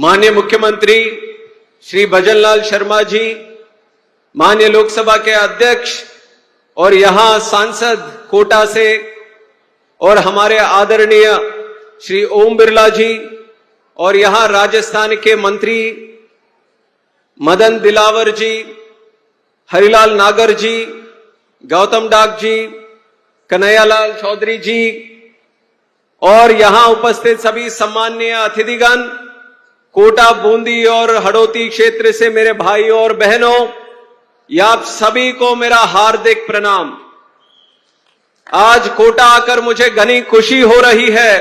माननीय मुख्यमंत्री श्री भजनलाल शर्मा जी, माननीय लोकसभा के अध्यक्ष और यहां सांसद कोटा से और हमारे आदरणीय श्री ओम बिरला जी और यहां राजस्थान के मंत्री मदन दिलावर जी, हरिलाल नागर जी, गौतम डाक जी, कन्हैयालाल चौधरी जी और यहां उपस्थित सभी सम्माननीय अतिथिगण, कोटा, बूंदी और हड़ौती क्षेत्र से मेरे भाई और बहनों, आप सभी को मेरा हार्दिक प्रणाम। आज कोटा आकर मुझे घनी खुशी हो रही है।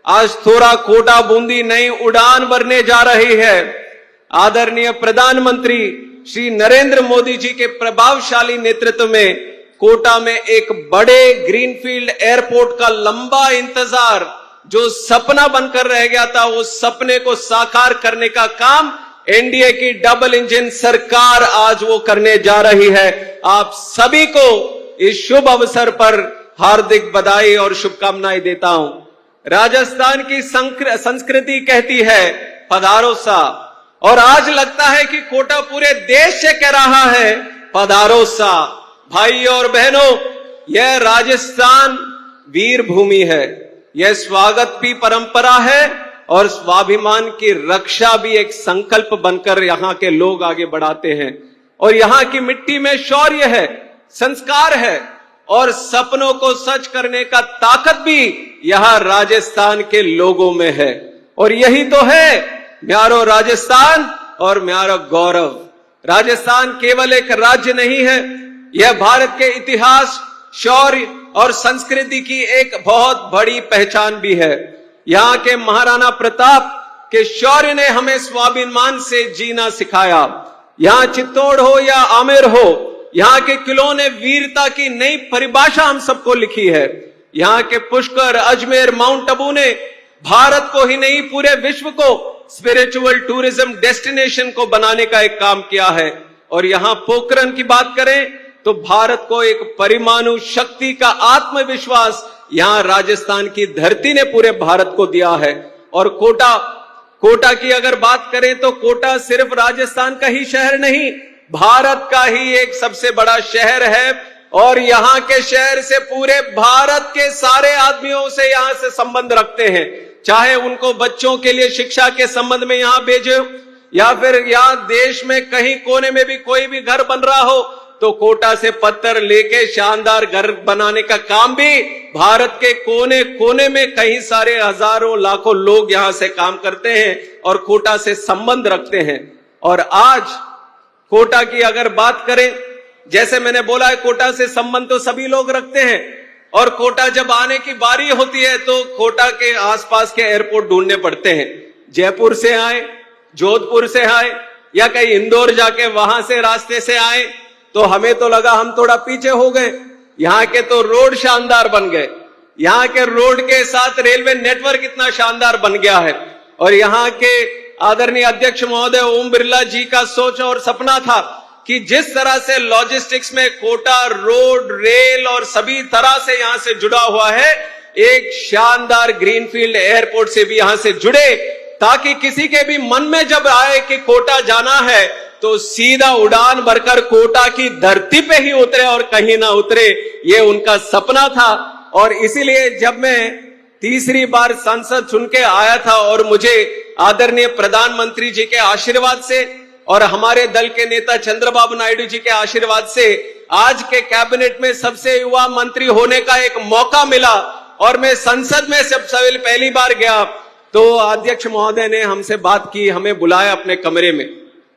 आज थोड़ा कोटा बूंदी नई उड़ान भरने जा रही है। आदरणीय प्रधानमंत्री श्री नरेंद्र मोदी जी के प्रभावशाली नेतृत्व में कोटा में एक बड़े ग्रीनफील्ड एयरपोर्ट का लंबा इंतजार, जो सपना बनकर रह गया था, उस सपने को साकार करने का काम एनडीए की डबल इंजन सरकार आज वो करने जा रही है। आप सभी को इस शुभ अवसर पर हार्दिक बधाई और शुभकामनाएं देता हूं। राजस्थान की संस्कृति कहती है पधारो सा, और आज लगता है कि कोटा पूरे देश से कह रहा है पधारो सा। भाई और बहनों, यह राजस्थान वीर भूमि है, यह स्वागत की परंपरा है और स्वाभिमान की रक्षा भी एक संकल्प बनकर यहां के लोग आगे बढ़ाते हैं। और यहां की मिट्टी में शौर्य है, संस्कार है और सपनों को सच करने का ताकत भी यहां राजस्थान के लोगों में है। और यही तो है म्यारो राजस्थान और म्यारो गौरव। राजस्थान केवल एक राज्य नहीं है, यह भारत के इतिहास, शौर्य और संस्कृति की एक बहुत बड़ी पहचान भी है। यहाँ के महाराणा प्रताप के शौर्य ने हमें स्वाभिमान से जीना सिखाया। यहाँ चित्तौड़ हो या आमेर हो, यहाँ के किलों ने वीरता की नई परिभाषा हम सबको लिखी है। यहाँ के पुष्कर, अजमेर, माउंट आबू ने भारत को ही नहीं पूरे विश्व को स्पिरिचुअल टूरिज्म डेस्टिनेशन को बनाने का एक काम किया है। और यहाँ पोखरण की बात करें तो भारत को एक परमाणु शक्ति का आत्मविश्वास यहाँ राजस्थान की धरती ने पूरे भारत को दिया है। और कोटा की अगर बात करें तो कोटा सिर्फ राजस्थान का ही शहर नहीं, भारत का ही एक सबसे बड़ा शहर है। और यहाँ के शहर से पूरे भारत के सारे आदमियों से यहाँ से संबंध रखते हैं, चाहे उनको बच्चों के लिए शिक्षा के संबंध में यहाँ भेजे या फिर यहाँ देश में कहीं कोने में भी कोई भी घर बन रहा हो तो कोटा से पत्थर लेके शानदार घर बनाने का काम भी भारत के कोने कोने में कई सारे हजारों लाखों लोग यहाँ से काम करते हैं और कोटा से संबंध रखते हैं। और आज कोटा की अगर बात करें, जैसे मैंने बोला है, कोटा से संबंध तो सभी लोग रखते हैं। और कोटा जब आने की बारी होती है तो कोटा के आसपास के एयरपोर्ट ढूंढने पड़ते हैं। जयपुर से आए, जोधपुर से आए या कहीं इंदौर जाके वहां से रास्ते से आए तो हमें तो लगा हम थोड़ा पीछे हो गए। यहाँ के तो रोड शानदार बन गए, यहाँ के रोड के साथ रेलवे नेटवर्क इतना शानदार बन गया है। और यहाँ के आदरणीय अध्यक्ष महोदय ओम बिरला जी का सोच और सपना था कि जिस तरह से लॉजिस्टिक्स में कोटा रोड, रेल और सभी तरह से यहां से जुड़ा हुआ है, एक शानदार ग्रीनफील्ड एयरपोर्ट से भी यहां से जुड़े, ताकि किसी के भी मन में जब आए कि कोटा जाना है तो सीधा उड़ान भरकर कोटा की धरती पे ही उतरे और कहीं ना उतरे। ये उनका सपना था। और इसीलिए जब मैं तीसरी बार सांसद चुन के आया था और मुझे आदरणीय प्रधानमंत्री जी के आशीर्वाद से और हमारे दल के नेता चंद्रबाबू नायडू जी के आशीर्वाद से आज के कैबिनेट में सबसे युवा मंत्री होने का एक मौका मिला और मैं संसद में सबसे पहली बार गया तो अध्यक्ष महोदय ने हमसे बात की, हमें बुलाया अपने कमरे में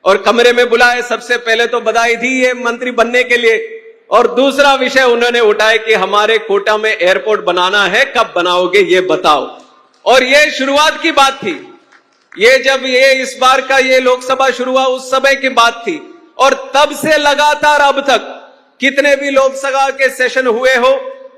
और कमरे में बुलाए। सबसे पहले तो बधाई दी ये मंत्री बनने के लिए और दूसरा विषय उन्होंने उठाया कि हमारे कोटा में एयरपोर्ट बनाना है, कब बनाओगे ये बताओ। और ये शुरुआत की बात थी, ये जब ये इस बार का ये लोकसभा शुरू हुआ उस समय की बात थी। और तब से लगातार अब तक कितने भी लोकसभा के सेशन हुए हो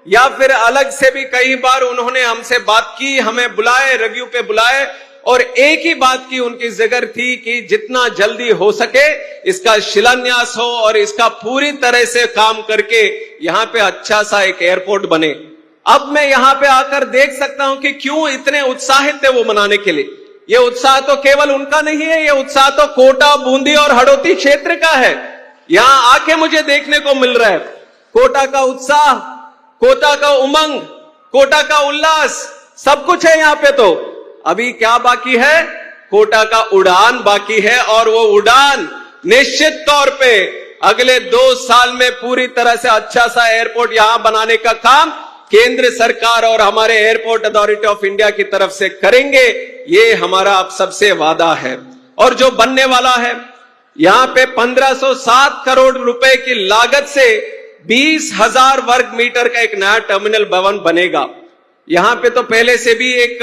या फिर अलग से भी कई बार उन्होंने हमसे बात की, हमें बुलाए, रिव्यू पे बुलाए और एक ही बात की उनकी जिगर थी कि जितना जल्दी हो सके इसका शिलान्यास हो और इसका पूरी तरह से काम करके यहाँ पे अच्छा सा एक एयरपोर्ट बने। अब मैं यहाँ पे आकर देख सकता हूं कि क्यों इतने उत्साहित थे वो मनाने के लिए। ये उत्साह तो केवल उनका नहीं है, ये उत्साह तो कोटा, बूंदी और हड़ौती क्षेत्र का है। यहां आके मुझे देखने को मिल रहा है कोटा का उत्साह, कोटा का उमंग, कोटा का उल्लास, सब कुछ है यहां पे। तो अभी क्या बाकी है? कोटा का उड़ान बाकी है, और वो उड़ान निश्चित तौर पे अगले 2 साल में पूरी तरह से अच्छा सा एयरपोर्ट यहां बनाने का काम केंद्र सरकार और हमारे एयरपोर्ट अथॉरिटी ऑफ इंडिया की तरफ से करेंगे। ये हमारा आप सबसे वादा है। और जो बनने वाला है, यहां पे 1507 करोड़ रुपए की लागत से 20,000 वर्ग मीटर का एक नया टर्मिनल भवन बनेगा। यहां पे तो पहले से भी एक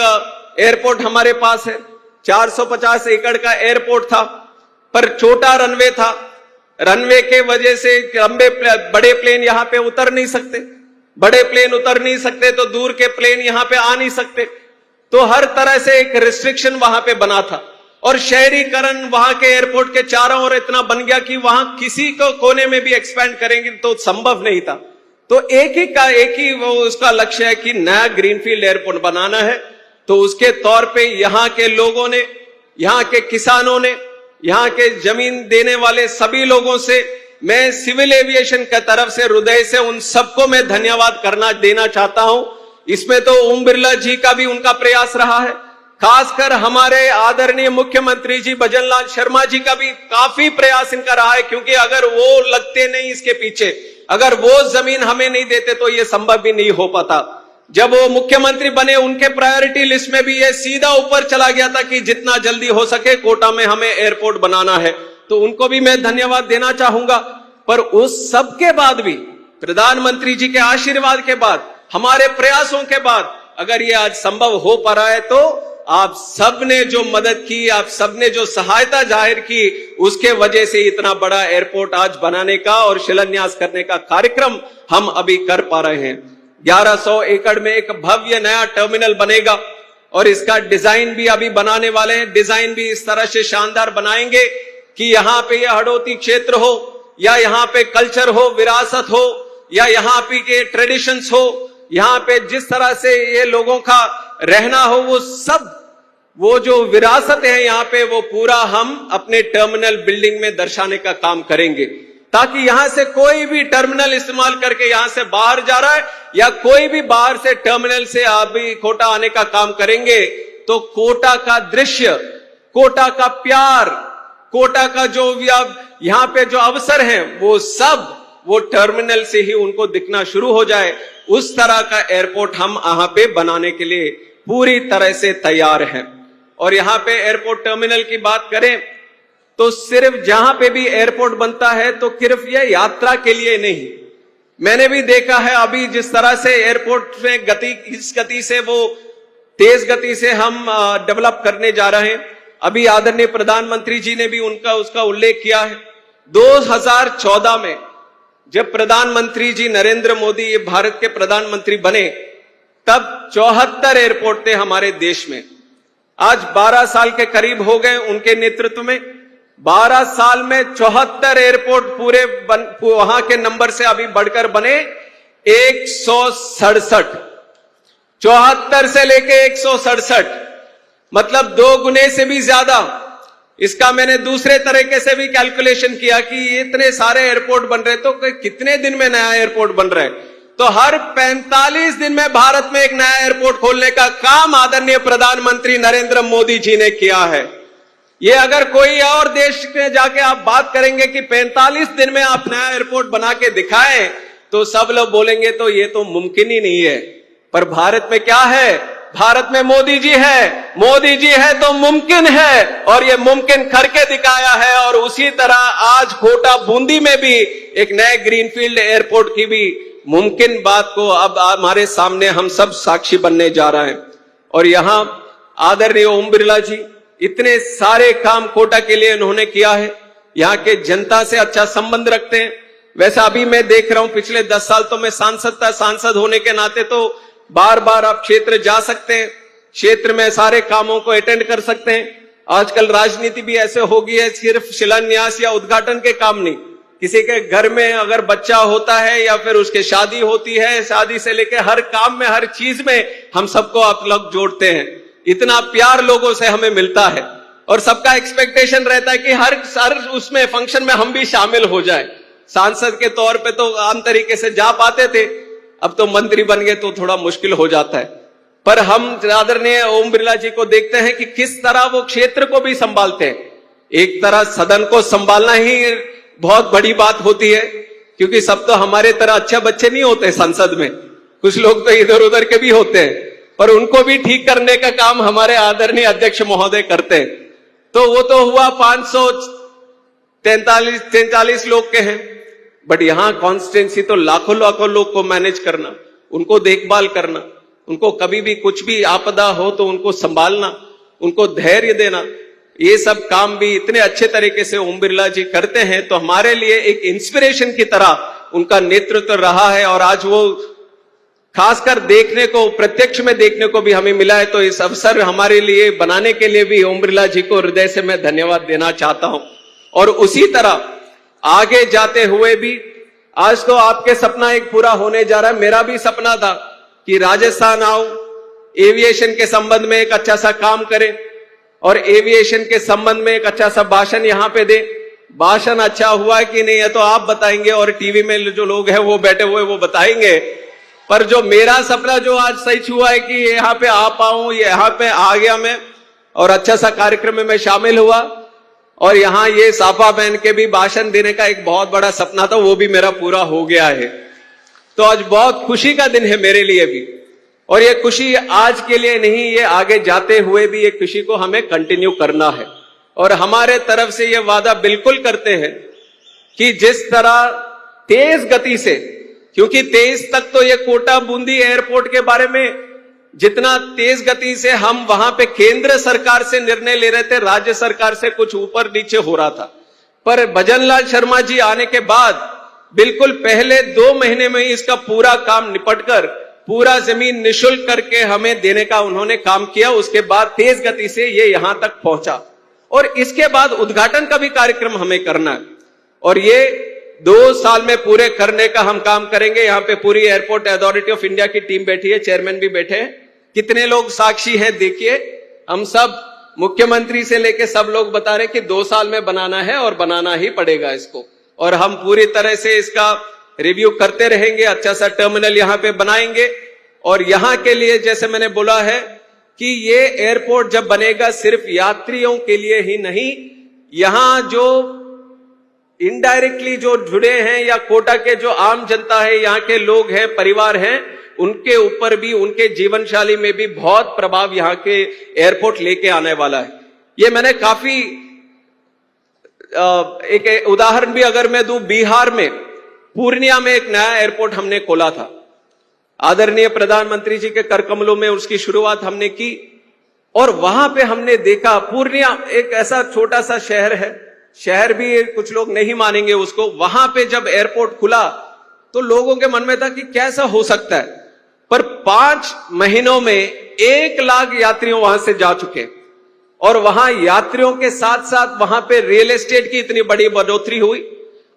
एयरपोर्ट हमारे पास है, 450 एकड़ का एयरपोर्ट था, पर छोटा रनवे था। रनवे के वजह से बड़े प्लेन यहां पे उतर नहीं सकते, बड़े प्लेन उतर नहीं सकते तो दूर के प्लेन यहां पे आ नहीं सकते। तो हर तरह से एक रिस्ट्रिक्शन वहां पे बना था, और शहरीकरण वहां के एयरपोर्ट के चारों ओर इतना बन गया कि वहां किसी को कोने में भी एक्सपैंड करेंगे तो संभव नहीं था। तो एक ही वो उसका लक्ष्य है कि नया ग्रीनफील्ड एयरपोर्ट बनाना है। तो उसके तौर पे यहां के लोगों ने, यहां के किसानों ने, यहां के जमीन देने वाले सभी लोगों से मैं सिविल एविएशन की तरफ से हृदय से उन सबको मैं धन्यवाद देना चाहता हूं। इसमें तो ओम बिरला जी का भी उनका प्रयास रहा है, खासकर हमारे आदरणीय मुख्यमंत्री जी भजनलाल शर्मा जी का भी काफी प्रयास इनका रहा है, क्योंकि अगर वो लगते नहीं इसके पीछे, अगर वो जमीन हमें नहीं देते तो ये संभव भी नहीं हो पाता। जब वो मुख्यमंत्री बने उनके प्रायोरिटी लिस्ट में भी ये सीधा ऊपर चला गया था कि जितना जल्दी हो सके कोटा में हमें एयरपोर्ट बनाना है। तो उनको भी मैं धन्यवाद देना चाहूंगा। पर उस सब के बाद भी, प्रधानमंत्री जी के आशीर्वाद के बाद, हमारे प्रयासों के बाद अगर ये आज संभव हो पा रहा है, तो आप सबने जो मदद की, आप सबने जो सहायता जाहिर की, उसके वजह से इतना बड़ा एयरपोर्ट आज बनाने का और शिलान्यास करने का कार्यक्रम हम अभी कर पा रहे हैं। 1100 एकड़ में एक भव्य नया टर्मिनल बनेगा, और इसका डिजाइन भी अभी बनाने वाले हैं। डिजाइन भी इस तरह से शानदार बनाएंगे कि यहां पे ये हड़ौती क्षेत्र हो, या यहां पे कल्चर हो, विरासत हो, या यहां पे के ट्रेडिशंस हो, यहां पे जिस तरह से ये लोगों का रहना हो, वो सब, वो जो विरासत है यहां पे, वो पूरा हम अपने टर्मिनल बिल्डिंग में दर्शाने का काम करेंगे, ताकि यहां से कोई भी टर्मिनल इस्तेमाल करके यहां से बाहर जा रहा है, या कोई भी बाहर से टर्मिनल से अभी कोटा आने का काम करेंगे, तो कोटा का दृश्य, कोटा का प्यार, कोटा का जो यहां पे जो अवसर है, वो सब वो टर्मिनल से ही उनको दिखना शुरू हो जाए। उस तरह का एयरपोर्ट हम यहां पे बनाने के लिए पूरी तरह से तैयार हैं। और यहां पे एयरपोर्ट टर्मिनल की बात करें तो सिर्फ जहां पे भी एयरपोर्ट बनता है तो सिर्फ यह यात्रा के लिए नहीं, मैंने भी देखा है अभी जिस तरह से एयरपोर्ट में इस गति से, वो तेज गति से हम डेवलप करने जा रहे हैं। अभी आदरणीय प्रधानमंत्री जी ने भी उसका उल्लेख किया है। 2014 में जब प्रधानमंत्री जी नरेंद्र मोदी ये भारत के प्रधानमंत्री बने, तब 74 एयरपोर्ट थे हमारे देश में। आज 12 साल के करीब हो गए उनके नेतृत्व में। 12 साल में 74 एयरपोर्ट पूरे वहां के नंबर से अभी बढ़कर बने 167। 74 से लेके 167, मतलब 2 गुने से भी ज्यादा। इसका मैंने दूसरे तरीके से भी कैलकुलेशन किया कि इतने सारे एयरपोर्ट बन रहे तो कितने दिन में नया एयरपोर्ट बन रहा है। तो हर 45 दिन में भारत में एक नया एयरपोर्ट खोलने का काम आदरणीय प्रधानमंत्री नरेंद्र मोदी जी ने किया है। ये अगर कोई और देश में जाके आप बात करेंगे कि 45 दिन में आप नया एयरपोर्ट बना के दिखाएं, तो सब लोग बोलेंगे तो ये तो मुमकिन ही नहीं है। पर भारत में क्या है? भारत में मोदी जी है। मोदी जी है तो मुमकिन है, और ये मुमकिन करके दिखाया है। और उसी तरह आज कोटा बूंदी में भी एक नए ग्रीनफील्ड एयरपोर्ट की भी मुमकिन बात को अब हमारे सामने हम सब साक्षी बनने जा रहे हैं। और यहां आदरणीय ओम बिरला जी इतने सारे काम कोटा के लिए उन्होंने किया है। यहाँ के जनता से अच्छा संबंध रखते हैं। वैसे अभी मैं देख रहा हूं पिछले 10 साल तो मैं सांसद होने के नाते तो बार बार आप क्षेत्र जा सकते हैं, क्षेत्र में सारे कामों को अटेंड कर सकते हैं। आजकल राजनीति भी ऐसे हो गई है, सिर्फ शिलान्यास या उद्घाटन के काम नहीं, किसी के घर में अगर बच्चा होता है या फिर उसके शादी होती है, शादी से लेकर हर काम में, हर चीज में हम सबको आप लोग जोड़ते हैं। इतना प्यार लोगों से हमें मिलता है और सबका एक्सपेक्टेशन रहता है कि हर उसमें फंक्शन में हम भी शामिल हो जाए। सांसद के तौर पे तो आम तरीके से जा पाते थे, अब तो मंत्री बन गए तो थोड़ा मुश्किल हो जाता है। पर हम आदरणीय ओम बिरला जी को देखते हैं कि किस तरह वो क्षेत्र को भी संभालते हैं। एक तरह सदन को संभालना ही बहुत बड़ी बात होती है, क्योंकि सब तो हमारे तरह अच्छे बच्चे नहीं होते संसद में, कुछ लोग तो इधर उधर के भी होते हैं, पर उनको भी ठीक करने का काम हमारे आदरणीय अध्यक्ष महोदय करते हैं। तो वो तो हुआ 543 लोग के हैं, बट यहां कॉन्स्टिट्यूंसी तो लाखों लाखों लोग को मैनेज करना, उनको देखभाल करना, उनको कभी भी कुछ भी आपदा हो तो उनको संभालना, उनको धैर्य देना, ये सब काम भी इतने अच्छे तरीके से ओम बिरला जी करते हैं। तो हमारे लिए एक इंस्पिरेशन की तरह उनका नेतृत्व रहा है और आज वो खासकर देखने को, प्रत्यक्ष में देखने को भी हमें मिला है। तो इस अवसर हमारे लिए बनाने के लिए भी ओम बिरला जी को हृदय से मैं धन्यवाद देना चाहता हूं। और उसी तरह आगे जाते हुए भी आज तो आपके सपना एक पूरा होने जा रहा है। मेरा भी सपना था कि राजस्थान आऊं, एविएशन के संबंध में एक अच्छा सा काम करें और एविएशन के संबंध में एक अच्छा सा भाषण यहां पे दे। भाषण अच्छा हुआ है कि नहीं है तो आप बताएंगे और टीवी में जो लोग हैं वो बैठे हुए वो बताएंगे। पर जो मेरा सपना जो आज सच हुआ है कि यहाँ पे आ पाऊं, यहाँ पे आ गया मैं और अच्छा सा कार्यक्रम में मैं शामिल हुआ और यहाँ ये साफा पहन के भी भाषण देने का एक बहुत बड़ा सपना था, वो भी मेरा पूरा हो गया है। तो आज बहुत खुशी का दिन है मेरे लिए भी, और ये खुशी आज के लिए नहीं, ये आगे जाते हुए भी ये खुशी को हमें कंटिन्यू करना है। और हमारे तरफ से ये वादा बिल्कुल करते हैं कि जिस तरह तेज गति से, क्योंकि 23 तक तो ये कोटा बूंदी एयरपोर्ट के बारे में जितना तेज गति से हम वहां पे केंद्र सरकार से निर्णय ले रहे थे, राज्य सरकार से कुछ ऊपर नीचे हो रहा था। पर भजन लाल शर्मा जी आने के बाद बिल्कुल पहले 2 महीने में ही इसका पूरा काम निपटकर पूरा जमीन निशुल्क करके हमें देने का उन्होंने काम किया। उसके बाद तेज गति से ये यहां तक पहुंचा और इसके बाद उद्घाटन का भी कार्यक्रम हमें करना है और ये 2 साल में पूरे करने का हम काम करेंगे। यहाँ पे पूरी एयरपोर्ट अथॉरिटी ऑफ इंडिया की टीम बैठी है, चेयरमैन भी बैठे हैं, कितने लोग साक्षी हैं देखिए। हम सब मुख्यमंत्री से लेके सब लोग बता रहे कि 2 साल में बनाना है और बनाना ही पड़ेगा इसको, और हम पूरी तरह से इसका रिव्यू करते रहेंगे। अच्छा सा टर्मिनल यहाँ पे बनाएंगे और यहाँ के लिए जैसे मैंने बोला है कि ये एयरपोर्ट जब बनेगा सिर्फ यात्रियों के लिए ही नहीं, यहाँ जो इनडायरेक्टली जो जुड़े हैं या कोटा के जो आम जनता है, यहाँ के लोग हैं, परिवार हैं, उनके ऊपर भी, उनके जीवन शैली में भी बहुत प्रभाव यहाँ के एयरपोर्ट लेके आने वाला है। ये मैंने काफी एक उदाहरण भी अगर मैं दूं, बिहार में पूर्णिया में एक नया एयरपोर्ट हमने खोला था। आदरणीय प्रधानमंत्री जी के कर कमलों में उसकी शुरुआत हमने की और वहां पे हमने देखा, पूर्णिया एक ऐसा छोटा सा शहर है, शहर भी कुछ लोग नहीं मानेंगे उसको, वहां पे जब एयरपोर्ट खुला तो लोगों के मन में था कि कैसा हो सकता है, पर 5 महीनों में 1 लाख यात्रियों वहां से जा चुके और वहां यात्रियों के साथ साथ वहां पे रियल एस्टेट की इतनी बड़ी बढ़ोतरी हुई।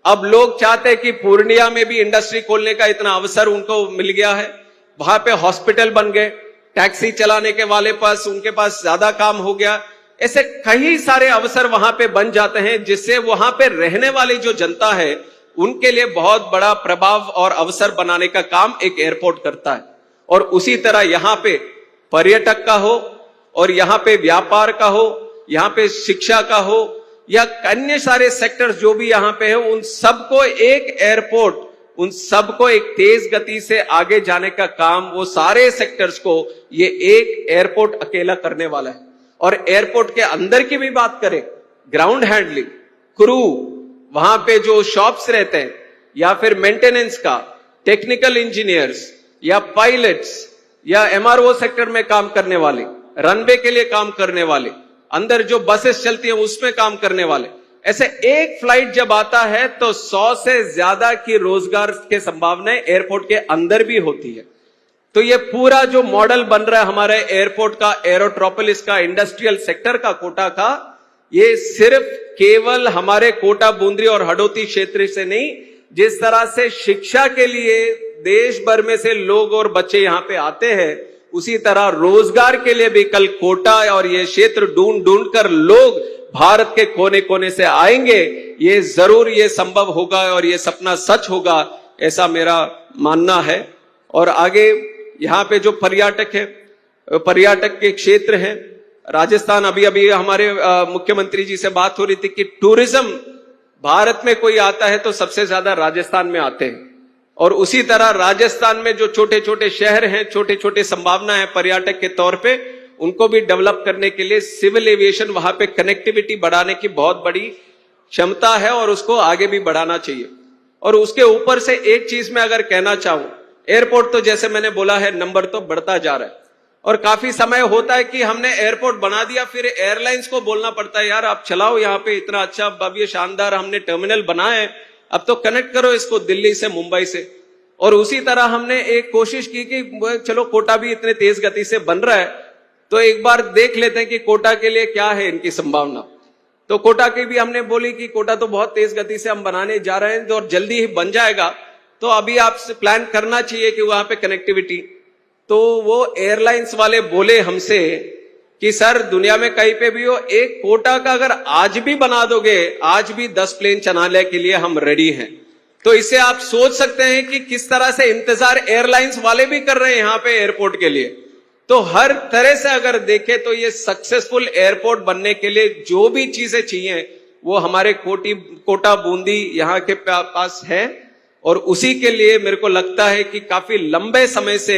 अब लोग चाहते हैं कि पूर्णिया में भी इंडस्ट्री खोलने का इतना अवसर उनको मिल गया है, वहां पे हॉस्पिटल बन गए, टैक्सी चलाने के वाले पास उनके पास ज्यादा काम हो गया, ऐसे कई सारे अवसर वहां पे बन जाते हैं जिससे वहां पे रहने वाली जो जनता है उनके लिए बहुत बड़ा प्रभाव और अवसर बनाने का काम एक एयरपोर्ट करता है। और उसी तरह यहाँ पे पर्यटक का हो और यहाँ पे व्यापार का हो, यहाँ पे शिक्षा का हो या अन्य सारे सेक्टर्स जो भी यहाँ पे है, उन सबको एक एयरपोर्ट, उन सबको एक तेज गति से आगे जाने का काम, वो सारे सेक्टर्स को ये एक एयरपोर्ट अकेला करने वाला है। और एयरपोर्ट के अंदर की भी बात करें, ग्राउंड हैंडलिंग, क्रू, वहां पे जो शॉप्स रहते हैं या फिर मेंटेनेंस का, टेक्निकल इंजीनियर्स या पायलट्स या एमआरओ सेक्टर में काम करने वाले, रनवे के लिए काम करने वाले, अंदर जो बसेस चलती हैं उसमें काम करने वाले, ऐसे एक फ्लाइट जब आता है तो 100 से ज्यादा की रोजगार के संभावनाएं एयरपोर्ट के अंदर भी होती है। तो ये पूरा जो मॉडल बन रहा है हमारे एयरपोर्ट का, एरोट्रोपोलिस का, इंडस्ट्रियल सेक्टर का, कोटा का, ये सिर्फ केवल हमारे कोटा, बूंदी और हडोती क्षेत्र से नहीं, जिस तरह से शिक्षा के लिए देश भर में से लोग और बच्चे यहाँ पे आते हैं, उसी तरह रोजगार के लिए भी कल कोटा और ये क्षेत्र ढूंढ ढूंढ कर लोग भारत के कोने कोने से आएंगे। ये जरूर ये संभव होगा और ये सपना सच होगा, ऐसा मेरा मानना है। और आगे यहाँ पे जो पर्यटक है, पर्यटक के क्षेत्र है, राजस्थान, अभी अभी हमारे मुख्यमंत्री जी से बात हो रही थी कि टूरिज्म भारत में कोई आता है तो सबसे ज्यादा राजस्थान में आते हैं। और उसी तरह राजस्थान में जो छोटे छोटे शहर हैं, छोटे छोटे संभावना है पर्यटक के तौर पे, उनको भी डेवलप करने के लिए सिविल एविएशन, वहां पे कनेक्टिविटी बढ़ाने की बहुत बड़ी क्षमता है और उसको आगे भी बढ़ाना चाहिए। और उसके ऊपर से एक चीज मैं अगर कहना चाहूं, एयरपोर्ट तो जैसे मैंने बोला है नंबर तो बढ़ता जा रहा है और काफी समय होता है कि हमने एयरपोर्ट बना दिया, फिर एयरलाइंस को बोलना पड़ता है यार आप चलाओ, यहाँ पे इतना अच्छा भव्य शानदार हमने टर्मिनल बनाया है, अब तो कनेक्ट करो इसको दिल्ली से, मुंबई से। और उसी तरह हमने एक कोशिश की कि चलो कोटा भी इतने तेज गति से बन रहा है तो एक बार देख लेते हैं कि कोटा के लिए क्या है इनकी संभावना। तो कोटा की भी हमने बोली कि कोटा तो बहुत तेज गति से हम बनाने जा रहे हैं और जल्दी ही बन जाएगा, तो अभी आपसे प्लान करना चाहिए कि वहां पे कनेक्टिविटी। तो वो एयरलाइंस वाले बोले हमसे कि सर दुनिया में कहीं पे भी हो, एक कोटा का अगर आज भी बना दोगे, आज भी 10 प्लेन चलाने के लिए हम रेडी हैं। तो इससे आप सोच सकते हैं कि किस तरह से इंतजार एयरलाइंस वाले भी कर रहे हैं यहाँ पे एयरपोर्ट के लिए। तो हर तरह से अगर देखें तो ये सक्सेसफुल एयरपोर्ट बनने के लिए जो भी चीजें चाहिए वो हमारे कोटा बूंदी यहाँ के पास है। और उसी के लिए मेरे को लगता है कि काफी लंबे समय से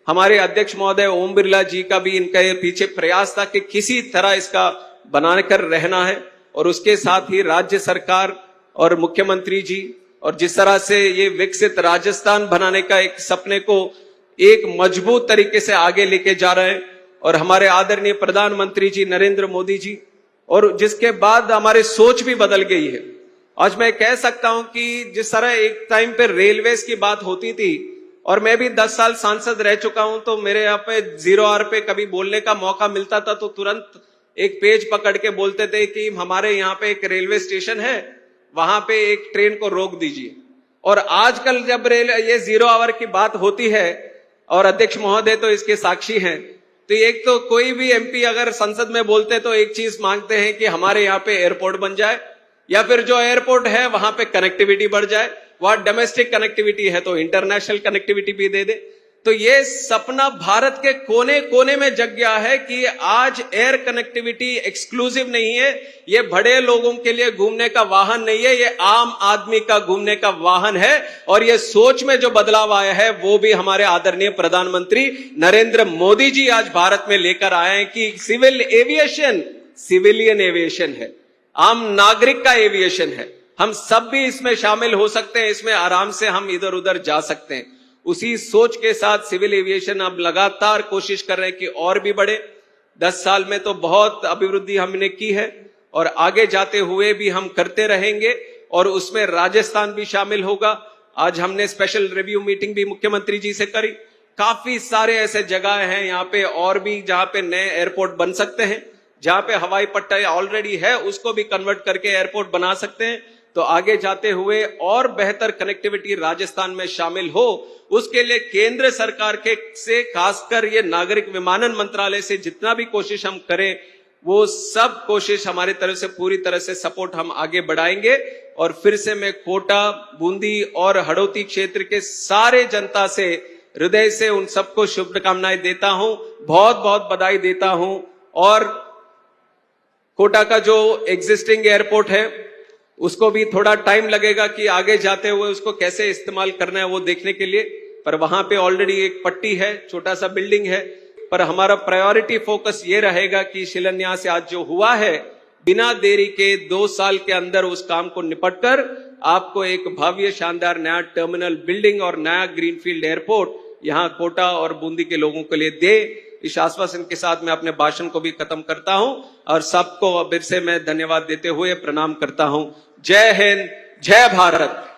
हमारे अध्यक्ष महोदय ओम बिरला जी का भी इनका ये पीछे प्रयास था कि किसी तरह इसका बनाकर रहना है। और उसके साथ ही राज्य सरकार और मुख्यमंत्री जी और जिस तरह से ये विकसित राजस्थान बनाने का एक सपने को एक मजबूत तरीके से आगे लेके जा रहे हैं, और हमारे आदरणीय प्रधानमंत्री जी नरेंद्र मोदी जी, और जिसके बाद हमारी सोच भी बदल गई है। आज मैं कह सकता हूं कि जिस तरह एक टाइम पे रेलवेज की बात होती थी, और मैं भी 10 साल सांसद रह चुका हूं, तो मेरे यहाँ पे 0 आवर पे कभी बोलने का मौका मिलता था तो तुरंत एक पेज पकड़ के बोलते थे कि हमारे यहाँ पे एक रेलवे स्टेशन है, वहां पे एक ट्रेन को रोक दीजिए। और आजकल जब ये 0 आवर की बात होती है, और अध्यक्ष महोदय तो इसके साक्षी हैं, तो एक तो कोई भी एमपी अगर संसद में बोलते तो एक चीज मांगते हैं कि हमारे यहाँ पे एयरपोर्ट बन जाए, या फिर जो एयरपोर्ट है वहां पे कनेक्टिविटी बढ़ जाए, वहां डोमेस्टिक कनेक्टिविटी है तो इंटरनेशनल कनेक्टिविटी भी दे दे। तो ये सपना भारत के कोने कोने में जग गया है कि आज एयर कनेक्टिविटी एक्सक्लूसिव नहीं है, ये बड़े लोगों के लिए घूमने का वाहन नहीं है, ये आम आदमी का घूमने का वाहन है। और ये सोच में जो बदलाव आया है वो भी हमारे आदरणीय प्रधानमंत्री नरेंद्र मोदी जी आज भारत में लेकर आए हैं कि सिविल एविएशन सिविलियन एविएशन है, आम नागरिक का एविएशन है। हम सब भी इसमें शामिल हो सकते हैं, इसमें आराम से हम इधर उधर जा सकते हैं। उसी सोच के साथ सिविल एविएशन अब लगातार कोशिश कर रहे हैं कि और भी बढ़े। 10 साल में तो बहुत अभिवृद्धि हमने की है और आगे जाते हुए भी हम करते रहेंगे, और उसमें राजस्थान भी शामिल होगा। आज हमने स्पेशल रिव्यू मीटिंग भी मुख्यमंत्री जी से करी। काफी सारे ऐसे जगह हैं यहाँ पे और भी जहां पे नए एयरपोर्ट बन सकते हैं, जहां पे हवाई पट्टा ऑलरेडी है उसको भी कन्वर्ट करके एयरपोर्ट बना सकते हैं। तो आगे जाते हुए और बेहतर कनेक्टिविटी राजस्थान में शामिल हो, उसके लिए केंद्र सरकार के से खासकर ये नागरिक विमानन मंत्रालय से जितना भी कोशिश हम करें, वो सब कोशिश हमारी तरफ से पूरी तरह से सपोर्ट हम आगे बढ़ाएंगे। और फिर से मैं कोटा, बूंदी और हड़ौती क्षेत्र के सारे जनता से हृदय से उन सबको शुभकामनाएं देता हूं, बहुत बहुत बधाई देता हूं। और कोटा का जो एग्जिस्टिंग एयरपोर्ट है उसको भी थोड़ा टाइम लगेगा कि आगे जाते हुए उसको कैसे इस्तेमाल करना है वो देखने के लिए, पर वहां पे ऑलरेडी एक पट्टी है, छोटा सा बिल्डिंग है। पर हमारा प्रायोरिटी फोकस ये रहेगा कि शिलान्यास आज जो हुआ है, बिना देरी के 2 साल के अंदर उस काम को निपटकर आपको एक भव्य शानदार नया टर्मिनल बिल्डिंग और नया ग्रीनफील्ड एयरपोर्ट यहाँ कोटा और बूंदी के लोगों के लिए दे। इस आश्वासन के साथ मैं अपने भाषण को भी खत्म करता हूं और सबको फिर से मैं धन्यवाद देते हुए प्रणाम करता हूं। जय हिंद, जय भारत।